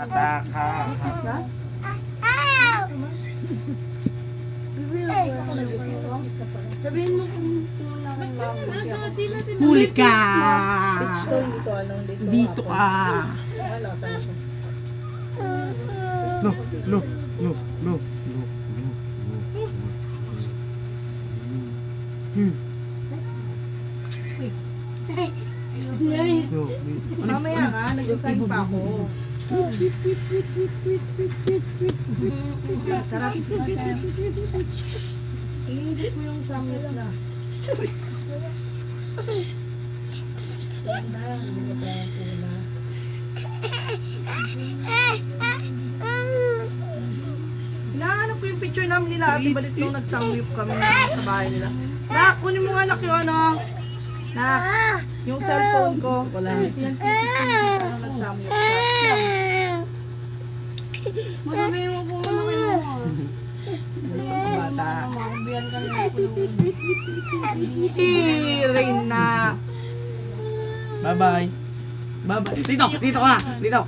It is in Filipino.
Ataka. Sabihin mo kung nakakalaman. Huli ka! Ito, hindi ko anong dito. Dito ka! Wala, saan siya? No, no, no, no, no, no. Nice. No, Mamaya nga, nagsasign pa ako. Sarap. Iisip mo yung samit na. Hinahanap ko yung picture namin nila Ate Balit nung nagsamyup kami sa bahay nila. Nak, kunin mo nga nak yung ano. Nak, yung cellphone ko. Wala. Yan yung picture nung nagsamyup ka. Masabihin mo kung ano kayo mo. Bata. Makabiyan ka na ako. Si Reyna. Bye-bye. Bye-bye. Dito, dito ka na. Dito.